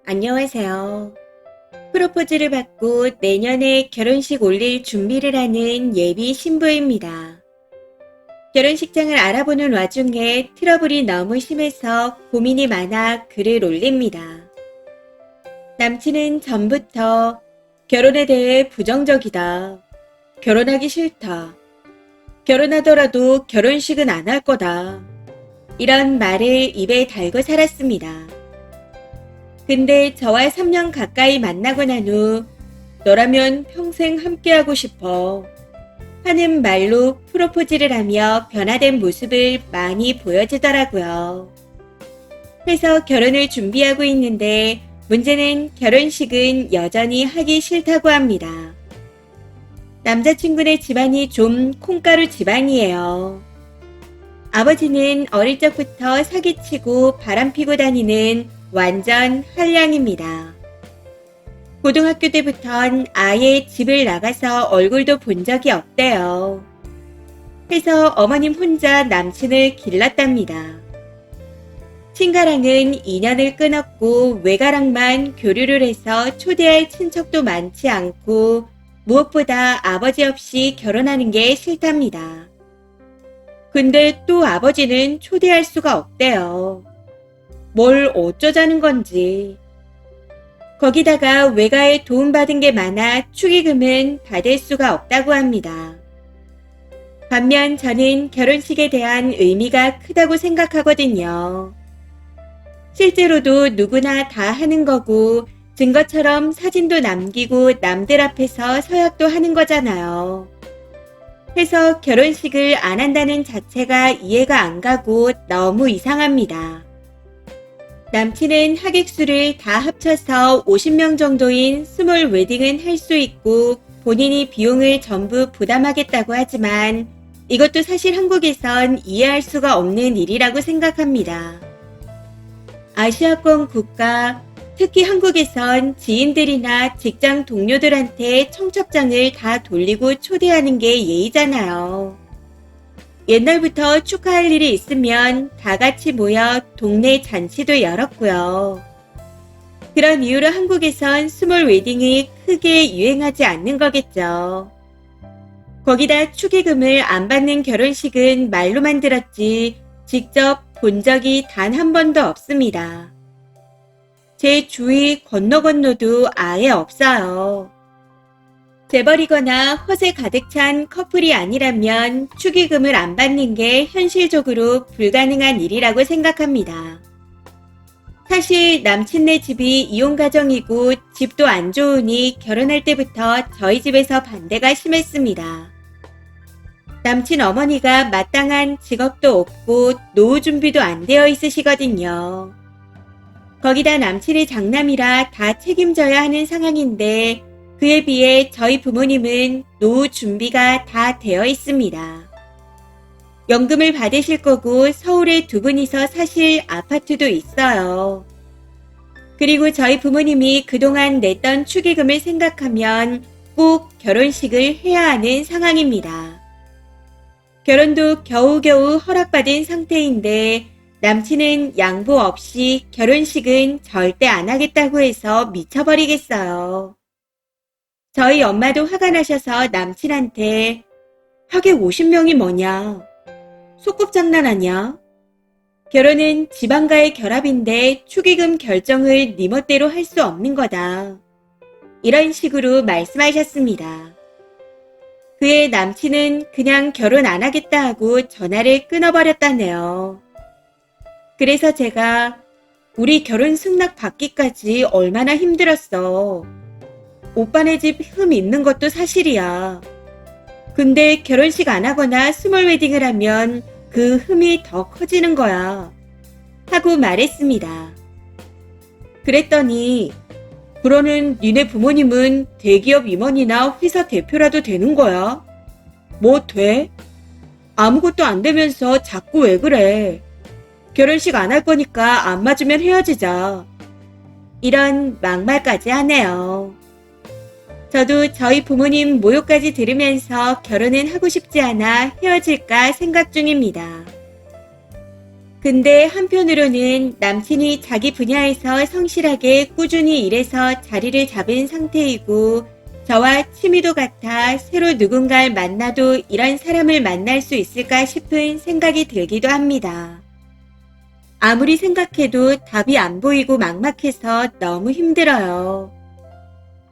안녕하세요. 프로포즈를 받고 내년에 결혼식 올릴 준비를 하는 예비 신부입니다. 결혼식장을 알아보는 와중에 트러블이 너무 심해서 고민이 많아 글을 올립니다. 남친은 전부터 결혼에 대해 부정적이다. 결혼하기 싫다. 결혼하더라도 결혼식은 안 할 거다. 이런 말을 입에 달고 살았습니다. 근데 저와 3년 가까이 만나고 난 후 너라면 평생 함께하고 싶어 하는 말로 프로포즈를 하며 변화된 모습을 많이 보여주더라고요. 그래서 결혼을 준비하고 있는데 문제는 결혼식은 여전히 하기 싫다고 합니다. 남자친구네 집안이 좀 콩가루 집안이에요. 아버지는 어릴 적부터 사기치고 바람피고 다니는 완전 한량입니다. 고등학교 때부턴 아예 집을 나가서 얼굴도 본 적이 없대요. 그래서 어머님 혼자 남친을 길렀답니다. 친가랑은 인연을 끊었고 외가랑만 교류를 해서 초대할 친척도 많지 않고 무엇보다 아버지 없이 결혼하는 게 싫답니다. 근데 또 아버지는 초대할 수가 없대요. 뭘 어쩌자는 건지. 거기다가 외가에 도움받은 게 많아 축의금은 받을 수가 없다고 합니다. 반면 저는 결혼식에 대한 의미가 크다고 생각하거든요. 실제로도 누구나 다 하는 거고 증거처럼 사진도 남기고 남들 앞에서 서약도 하는 거잖아요. 해서 결혼식을 안 한다는 자체가 이해가 안 가고 너무 이상합니다. 남친은 하객수를 다 합쳐서 50명 정도인 스몰 웨딩은 할 수 있고 본인이 비용을 전부 부담하겠다고 하지만 이것도 사실 한국에선 이해할 수가 없는 일이라고 생각합니다. 아시아권 국가, 특히 한국에선 지인들이나 직장 동료들한테 청첩장을 다 돌리고 초대하는 게 예의잖아요. 옛날부터 축하할 일이 있으면 다 같이 모여 동네 잔치도 열었고요. 그런 이유로 한국에선 스몰 웨딩이 크게 유행하지 않는 거겠죠. 거기다 축의금을 안 받는 결혼식은 말로만 들었지 직접 본 적이 단 한 번도 없습니다. 제 주위 건너도 아예 없어요. 재벌이거나 허세 가득 찬 커플이 아니라면 축의금을 안 받는 게 현실적으로 불가능한 일이라고 생각합니다. 사실 남친네 집이 이혼가정이고 집도 안 좋으니 결혼할 때부터 저희 집에서 반대가 심했습니다. 남친 어머니가 마땅한 직업도 없고 노후 준비도 안 되어 있으시거든요. 거기다 남친의 장남이라 다 책임져야 하는 상황인데 그에 비해 저희 부모님은 노후 준비가 다 되어 있습니다. 연금을 받으실 거고 서울에 두 분이서 사실 아파트도 있어요. 그리고 저희 부모님이 그동안 냈던 축의금을 생각하면 꼭 결혼식을 해야 하는 상황입니다. 결혼도 겨우겨우 허락받은 상태인데 남친은 양보 없이 결혼식은 절대 안 하겠다고 해서 미쳐버리겠어요. 저희 엄마도 화가 나셔서 남친한테 하객 50명이 뭐냐? 소꿉장난 아냐? 결혼은 집안과의 결합인데 축의금 결정을 네 멋대로 할 수 없는 거다. 이런 식으로 말씀하셨습니다. 그의 남친은 그냥 결혼 안 하겠다 하고 전화를 끊어버렸다네요. 그래서 제가 우리 결혼 승낙 받기까지 얼마나 힘들었어. 오빠네 집 흠 있는 것도 사실이야. 근데 결혼식 안 하거나 스몰 웨딩을 하면 그 흠이 더 커지는 거야. 하고 말했습니다. 그랬더니 그러는 니네 부모님은 대기업 임원이나 회사 대표라도 되는 거야? 뭐 돼? 아무것도 안 되면서 자꾸 왜 그래? 결혼식 안 할 거니까 안 맞으면 헤어지자. 이런 막말까지 하네요. 저도 저희 부모님 모욕까지 들으면서 결혼은 하고 싶지 않아 헤어질까 생각 중입니다. 근데 한편으로는 남친이 자기 분야에서 성실하게 꾸준히 일해서 자리를 잡은 상태이고 저와 취미도 같아 새로 누군가를 만나도 이런 사람을 만날 수 있을까 싶은 생각이 들기도 합니다. 아무리 생각해도 답이 안 보이고 막막해서 너무 힘들어요.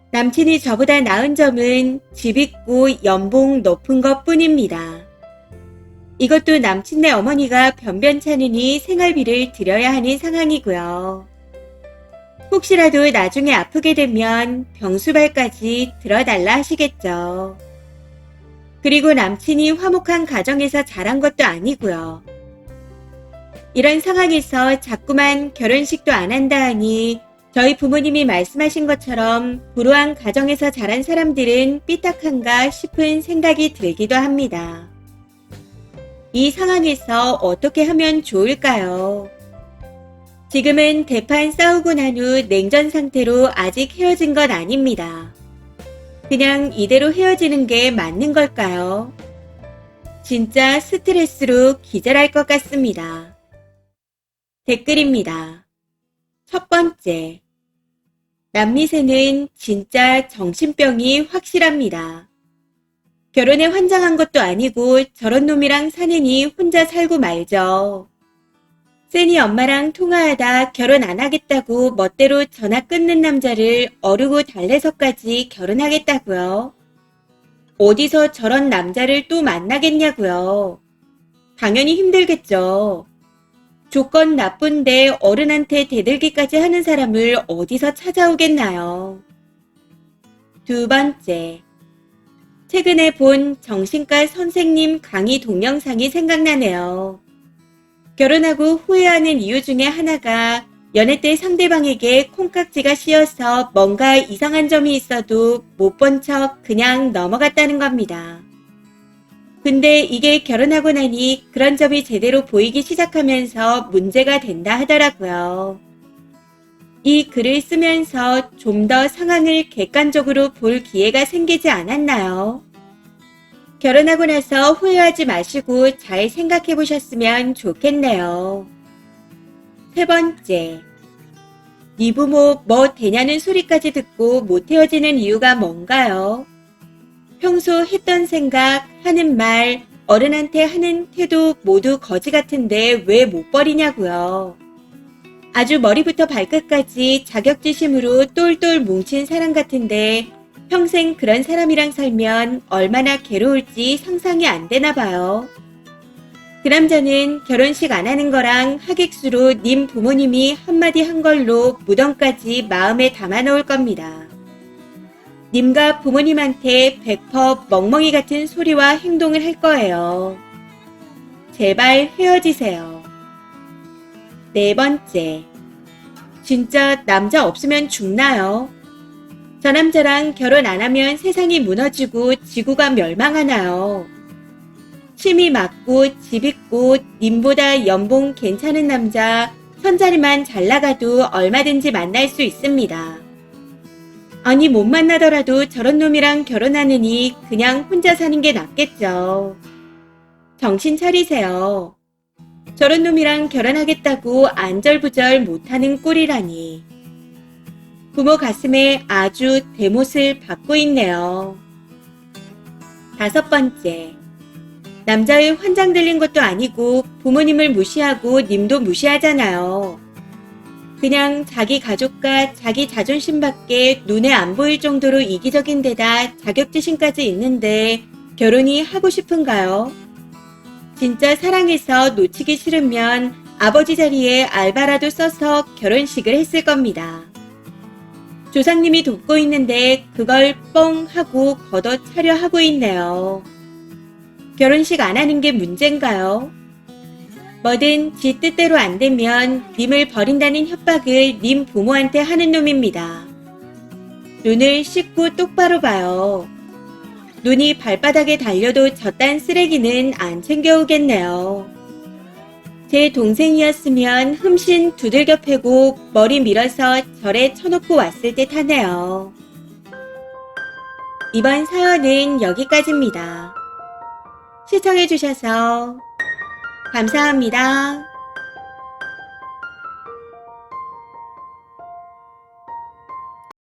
남친이 저보다 나은 점은 집 있고 연봉 높은 것 뿐입니다. 이것도 남친네 어머니가 변변찮으니 생활비를 드려야 하는 상황이고요. 혹시라도 나중에 아프게 되면 병수발까지 들어달라 하시겠죠. 그리고 남친이 화목한 가정에서 자란 것도 아니고요. 이런 상황에서 자꾸만 결혼식도 안 한다 하니 저희 부모님이 말씀하신 것처럼 불우한 가정에서 자란 사람들은 삐딱한가 싶은 생각이 들기도 합니다. 이 상황에서 어떻게 하면 좋을까요? 지금은 대판 싸우고 난 후 냉전 상태로 아직 헤어진 건 아닙니다. 그냥 이대로 헤어지는 게 맞는 걸까요? 진짜 스트레스로 기절할 것 같습니다. 댓글입니다. 첫 번째. 남미새는 진짜 정신병이 확실합니다. 결혼에 환장한 것도 아니고 저런 놈이랑 사느니 혼자 살고 말죠. 세니 엄마랑 통화하다 결혼 안 하겠다고 멋대로 전화 끊는 남자를 어르고 달래서까지 결혼하겠다고요? 어디서 저런 남자를 또 만나겠냐고요? 당연히 힘들겠죠. 조건 나쁜데 어른한테 대들기까지 하는 사람을 어디서 찾아오겠나요? 두 번째. 최근에 본 정신과 선생님 강의 동영상이 생각나네요. 결혼하고 후회하는 이유 중에 하나가 연애 때 상대방에게 콩깍지가 씌어서 뭔가 이상한 점이 있어도 못 본 척 그냥 넘어갔다는 겁니다. 근데 이게 결혼하고 나니 그런 점이 제대로 보이기 시작하면서 문제가 된다 하더라고요. 이 글을 쓰면서 좀 더 상황을 객관적으로 볼 기회가 생기지 않았나요? 결혼하고 나서 후회하지 마시고 잘 생각해 보셨으면 좋겠네요. 세 번째. 네 부모 뭐 되냐는 소리까지 듣고 못 헤어지는 이유가 뭔가요? 평소 했던 생각, 하는 말, 어른한테 하는 태도 모두 거지 같은데 왜 못 버리냐고요. 아주 머리부터 발끝까지 자격지심으로 똘똘 뭉친 사람 같은데 평생 그런 사람이랑 살면 얼마나 괴로울지 상상이 안 되나 봐요. 그 남자는 결혼식 안 하는 거랑 하객수로 님 부모님이 한마디 한 걸로 무덤까지 마음에 담아 놓을 겁니다. 님과 부모님한테 100% 멍멍이 같은 소리와 행동을 할 거예요. 제발 헤어지세요. 네 번째. 진짜 남자 없으면 죽나요? 저 남자랑 결혼 안 하면 세상이 무너지고 지구가 멸망하나요? 취미 맞고 집 있고 님보다 연봉 괜찮은 남자 천자리만 잘 나가도 얼마든지 만날 수 있습니다. 아니 못 만나더라도 저런 놈이랑 결혼하느니 그냥 혼자 사는 게 낫겠죠. 정신 차리세요. 저런 놈이랑 결혼하겠다고 안절부절 못하는 꼴이라니. 부모 가슴에 아주 대못을 받고 있네요. 다섯 번째. 남자의 환장 들린 것도 아니고 부모님을 무시하고 님도 무시하잖아요. 그냥 자기 가족과 자기 자존심밖에 눈에 안 보일 정도로 이기적인 데다 자격지심까지 있는데 결혼이 하고 싶은가요? 진짜 사랑해서 놓치기 싫으면 아버지 자리에 알바라도 써서 결혼식을 했을 겁니다. 조상님이 돕고 있는데 그걸 뻥 하고 걷어 차려 하고 있네요. 결혼식 안 하는 게 문제인가요? 뭐든 지 뜻대로 안 되면 님을 버린다는 협박을 님 부모한테 하는 놈입니다. 눈을 씻고 똑바로 봐요. 눈이 발바닥에 달려도 저딴 쓰레기는 안 챙겨오겠네요. 제 동생이었으면 흠씬 두들겨 패고 머리 밀어서 절에 쳐놓고 왔을 듯 하네요. 이번 사연은 여기까지입니다. 시청해주셔서 감사합니다.